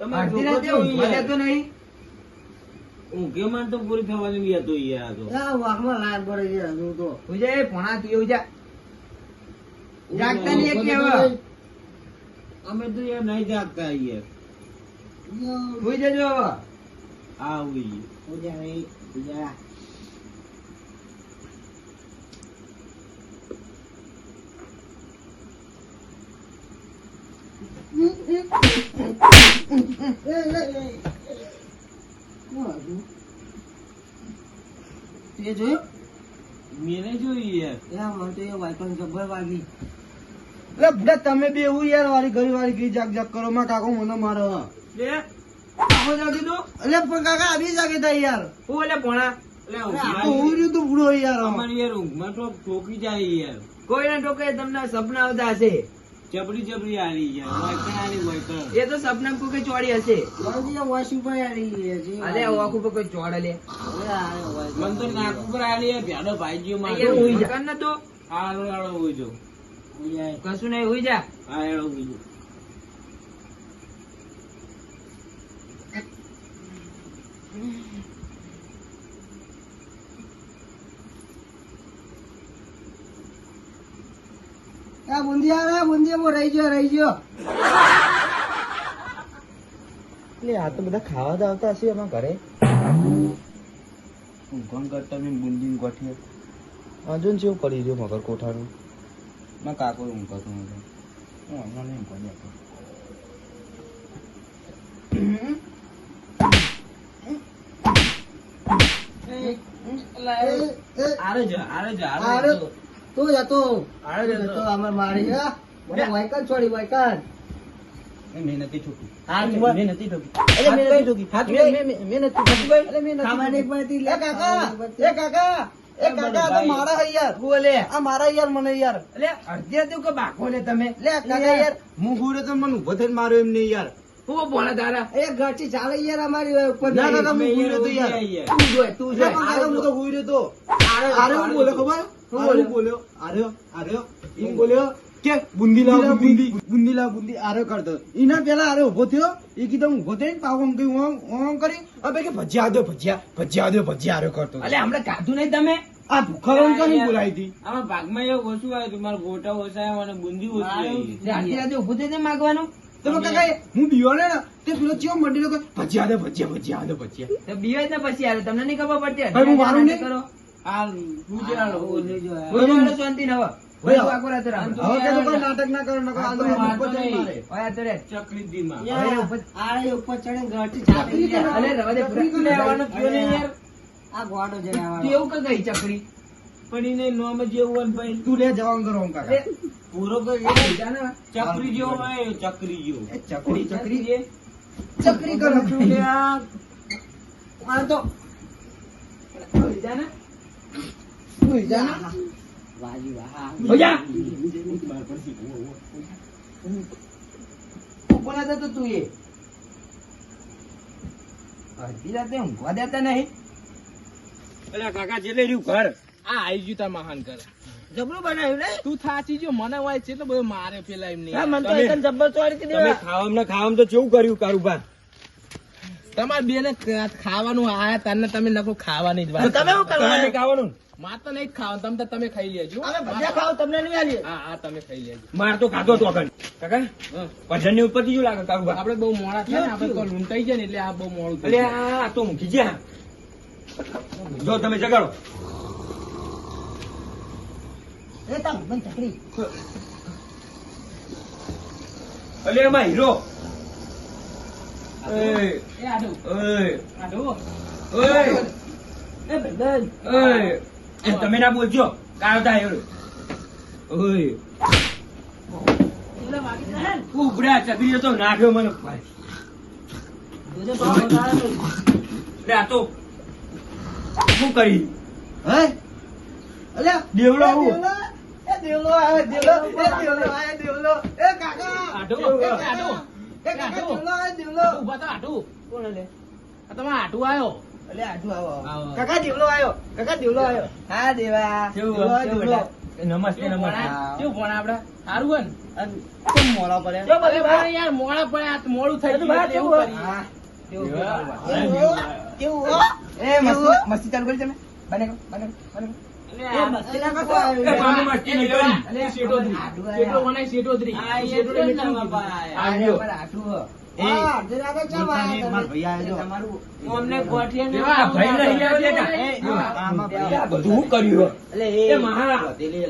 અડધી રાતે ઊંઘવા દેતો નહીં. ઊંઘે માં તો પૂરી થવાની હતો યાર. તો વાઘમાં લાઈન પડે છે હજુ તો. ઉજા એ પોણા તું એવું જા. જાગતા નહીં એક હવે. અમે તો યાર નહીં જાગતા યાર. સુઈ જજો હવે. આ ઉઈ ઉજા નહીં, ઉજા. તે જોયું? મેને જોઈ યાર. યા મને તો એ વાયકણ જબ્બર વાગી. એટલે ભૂડા તમે બે એવું યાર વાળી ઘડી વાળી ઘડી જાગ જાગ કરો માં કાકો મને મારો. લે આવો જાગી દો. એટલે પણ કાકા આવી જાગે તા યાર. હું એટલે ભણા. એટલે હું રહ્યું તું ભૂડો યાર. અમારી યાર ઊંઘમાં તો ઠોકી જાય યાર. કોઈને ટોકે તમને સપના આવતા હશે. ચપડી ચપડી આલી યાર. વાયકણ આલી વાયકણ. એ તો સપના કોઈ ચોડી હશે. વોશ ઉપર આવી છે. અલે ઓખ ઉપર કોઈ ચોડ લે. મન તો નાક ઉપર આલી યાર. ભ્યાડો ભાઈ ગયો મારો. અહીંયા ઉઈ જા ન તો. આળો આળો ઉઈ જો. કશું નહીં ઉઈ જા. આ એળો ઉઈ જો. બુંદીયામાં રહી ગયો. એટલે આ તો બધા ખાવા તો આવતા હશે એમાં ઘરે. ઊંઘણ કરતા મેં બુંદી ગોઠીએ. અજુન જેવું પડી રહ્યું મગર કોઠાનું. માં કાકો ઊંઘતો નતો. હું હમણાં નહીં ઊંઘવા જતો. આરે જા આરે જા આરે જા. તું જતો આરે જતો. અમાર મારી વાયકન છોડી વાયકન. મેં નથી ઠોકી. મેં નથી ઠોકી. મેં નથી ખાવા નહીં પડતી. એ કાકા તો મારા હૈ યાર. બોલે આ મારા યાર મને યાર. એટલે અડધી રાતે કે બાકો લે તમે. લે કાકા યાર હું ગુરે તો મને ઉભો થઈને માર્યો એમ નહીં યાર. હું બોલા તારા. એ ઘરથી ચાલે યાર અમારી ઉપર. ના કાકા હું ગુરે તો યાર. તું ના, પણ કાકા હું તો ગુરે તો. આરે હું બોલ્યો ખબર? આરે હું બોલ્યો. આર્યો એમ બોલ્યો કે બુંદી લાવ બુંદી આરે કરતો. એના પેલા આરે ઉભો થયો. એ કીધું ઉભો થઈને પાવ આમ કહ્યું ઓમ કરી હવે કે ભજીયા દો ભજીયા આરે કરતો. અલે હમણાં ખાધું નહીં તમે. આ ભૂખાવાનું કઈ બોલાવી હતી. આમાં ભાગમાં એવું ઓછું આવ્યું હતું. મારા ગોટા ઓછા આવ્યા અને બુંદી ઓછી આવી. આટલી રાતે ઉભું થઈને માગવાનું. તમે કાકા હું બીયો ને તે પેલો ચિયો મંડી લોકો ભજીયા દો તો બીવાય ને પછી આવે તમને નહીં ખબર પડતી. ભાઈ, હું મારું નહીં. કરો આ ગુજરાલો બોલો. શાંતિ ન હોય. હવે હવે કે કોઈ નાટક ના કરો નકો આંધળો ઉભો થઈને મારે. ઓય તો રે ચકલી દીમાં. આરે ઉપર ચડે ઘરથી ચાલે યાર. અલે રવા દે પૂરા લેવાનો કયો ને યાર. આ ગોડો જણાવવાનો. કેવું કે ગઈ ચકડી પણ એને નોમ જેવું હોય ને ભાઈ. તું લે જવાનું કરો આમ કાકા. પૂરો તો એ જાને ચકરી જેવો હોય ચકરી જેવો. એ ચકરી જે ચકરી કરો તું લે આ આ તો જાને તું જા વાજી વાહ. હોજા કોના જતો તું એ અડધી રાતે ઊંઘવા દેતા નહીં. અલા કાકા જેલે રહ્યું ઘર આ આઈ ગયું તા મહાન ઘર. જબરું બનાવ્યું ને. તું થાચી જો મને હોય છે એટલે બધું મારે પેલા એમ નહીં. હા, મને તો એકદમ જબ્બર ચોરી કરી તમે દેવા. ખાવામાં તો કેવું કર્યું કારુબા. તમારે બેને ખાવાનું આયા તને તમે નકો ખાવાની જ વાત. તમે શું કરવાનું? તમે ખાવાનું માર તો નહીં જ ખાવાનું. તમે ખાઈ લેજો. અમે ભજીયા ખાવ તમને નહીં આલીએ. હા તમે ખાઈ લેજો. માર તો ખાધો તો અગન કાકા ભજન ની ઉપર થી લાગે કારુબા. આપણે બહુ મોડા થાય ને આપણે તો લૂંટાઈ જાય ને એટલે આ બહુ મોડું થાય. એટલે આ તો મૂકી ગયા. જો તમે જગાડો. એ તમ મને ચકરી. અલે એમાં હીરો. એ આડો. આડો. એ બેન. તમે ના બોલજો કાઢતા હીરો. એટલે વાગી જાય ને. ઉભરા ચકરી તો નાખ્યો મને. જોજો તો આવે. લે આ તો શું કરી હે અલ્યા દેવડો આવું. એ દેવલો આયો એ કાકા આટો આટો એ કાકા દેવલો ઉભા તો આટું. કોણ લે આ તમારે આટું આવ્યો. અલ્યા આટલું આવો આવો. કાકા દેવલો આયો હા દેવા કેવું? દેવલો. નમસ્તે નમસ્તે. હા. કેવું ભણા આપડા સારું હોય ને? અને કેમ મોડા પડ્યા? જો બધું ભાઈ યાર મોડા પડ્યા, આ તો મોડું થઈ ગયું એટલે એવું કરીએ. હા. કેવું કેવું હો? એ મસ્તી ચાલુ કરી તમે? બને કરો, બને કરો, બને કરો. એ મસ્તી ના કરતો. એ મામી મસ્તી નહીં કરી. અલે શેઠોદરી. શેઠો બનાય શેઠોદરી. શેઠોદરી એટલે શું કીધું? આવ્યો. એ, બોલતા નહીં, મારા ભૈયા આવ્યો. અમને ગોઠિયા ને આ ભાઈ નહીં આવ્યા એ, આમાં આ બધું હું કર્યું હે? એ મહા એટલે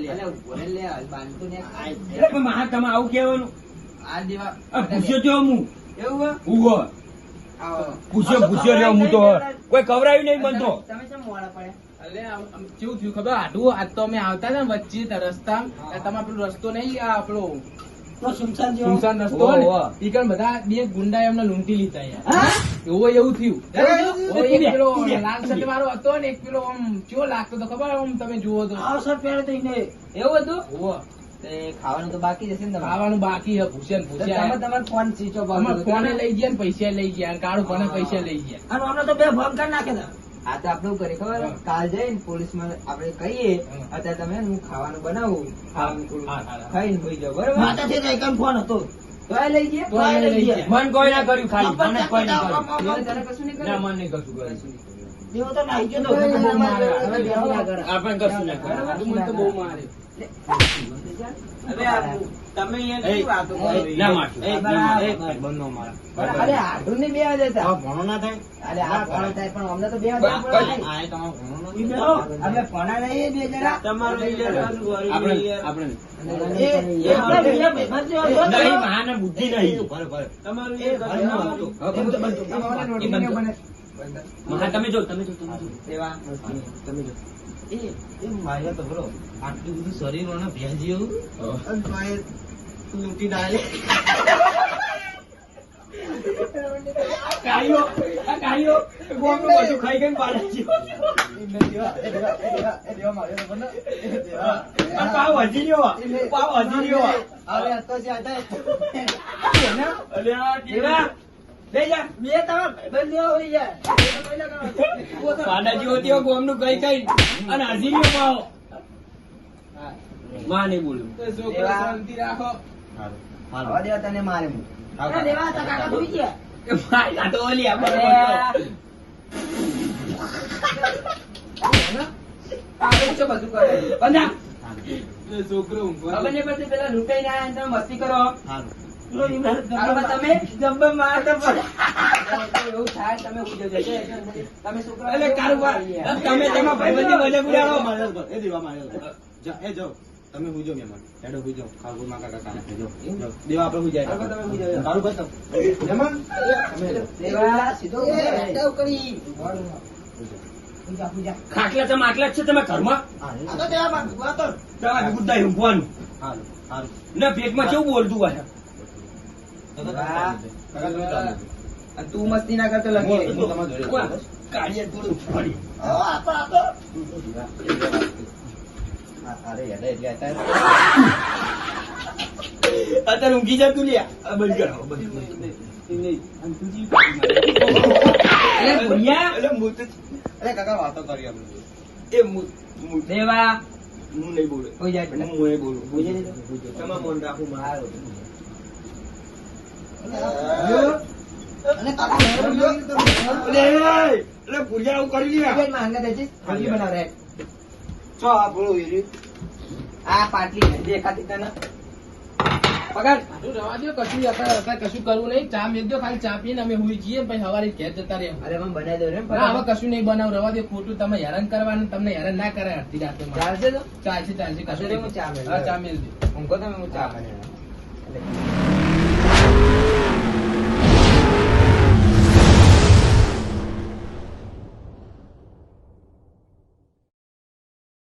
પણ મહા તમે આવું કહેવાનું આ પૂછ્યો તો હું ઉભો પૂછ્યો રહ્યો હું તો કોઈ કવરાયું નહીં બનતો અલે આમ કેવું થયું ખબર આડું આજ તો અમે આવતા હતા ને વચ્ચે રસ્તા તમારે પેલો રસ્તો નહીં આ આપણો સુમસાન રસ્તો હોય ને ઈ કણ બધા બે ગુંડા એમને લૂંટી લીધા યાર એવું થયું એક પેલો લાલ શર્ટ વાળો હતો ને એક પેલો આમ કેવો લાગતો તો ખબર આમ તમે જુઓ તો એવું હતું ખાવાનું તો બાકી જશે ને ખાવાનું બાકી છે ભૂસ્યા તમારે ફોન સ્વિચ ઓફ ફોને લઈ ગયા ને પૈસા લઈ ગયા કાળું ફોને પૈસા લઈ ગયા આ તો આપણે કરીએ ખબર કાલ જઈને પોલીસ માં આપણે કહીએ અત્યારે તમે હું ખાવાનું બનાવું ખાવાનું થોડું ખાઈને હોઈ જાવ બરોબર તો લઈ ગયા મન કોઈ ના કર્યું ખાલી મને કોઈ ના કર્યું તને કશું નહીં ના કર્યું મન નહીં કશું કર્યું આપણે આપણે કશું ના કર્યું મને તો બહુ મારે તમે ના મારશું. અરે આઢું ને બે જતા ભણો ના થાય અરે આ ભણો થાય પણ અમને તો બે આ અમે ભણા નહીં બે જણા આપણે આપણે નહીં મહાને બુદ્ધિ નહીં મહા તમે જો માર્યા તો બરો આટલું બધું શરીર અને ભેજી લૂંટી ડાલે કાઢ્યો ગોમનું બધું ખાઈ ગઈ પાડે છે પાવ હજી રહ્યો અરે તો છે અલે આ દેવા બે જા પાડાજી હોતી હોય ગોમનું કઈ કઈ અને હજી રહ્યો પાવ માં નહીં બોલ્યું શાંતિ રાખો હવા દેવા તને મારે હું એ મારી આ તો ઓલી આપણે છોકરો ઊંઘો. પેલા લૂંટાઈ ના તમે મસ્તી કરો સારું તમે જબ્બર મારતા પડે એવું થાય તમે ઉજો જશે તમે છોકરા એટલે કારોબાર તમે તેમાં ભાઈબંધી મજા ઉડાડો એ દેવા મારે એ જો તમે હુજો મેમન હેડો હુજો ખાવું માં કાકા કાને જો દેવા આપણે હુજાય તમે હુજાય તારું બતાવ મેમન દેવા સીધો હેડો કરી હુજા હુજા ખાટલા તમે આટલા જ છે તમે ઘરમાં આ તો દેવા માં વાતો તમારે ગુદ્દા ઊંઘવાનું હારું હારું ને પેટમાં કેવું બોલતું હોય તું મસ્તી ના કરતો લગી કાઢીએ થોડું ફરી અરે યાર એટલે અત્યારે ઊંઘી જતું લ્યા બંધ કરો અરે કાકા વાતો કરી આપણે એ દેવા હું નહીં બોલું હોઈ જાય હું નહીં બોલું તમામ મન રાખું મારો પૂજા આવું કરી લ્યા આ પાટલી દેખાતી તને પગાર આટલું રવા દ્યો, કશું અત્યારે કશું કરવું નહીં. ચા મેલ દ્યો, ખાલી ચા પીને અમે હુઈ જઈએ પછી સવારે ઘેર જતા રહે. અરે મને બનાવી દો રે ના, હવે કશું નહીં બનાવ, રવા દે. ખોટું તમે હેરાન કરવાનું, તમને હેરાન ના કરે અડધી રાતે. ચાલશે તો ચાલશે કશું હું ચા મેલ નહીં. હા, ચા મેલ દે. ઊંઘો તમે હું ચા બનાવી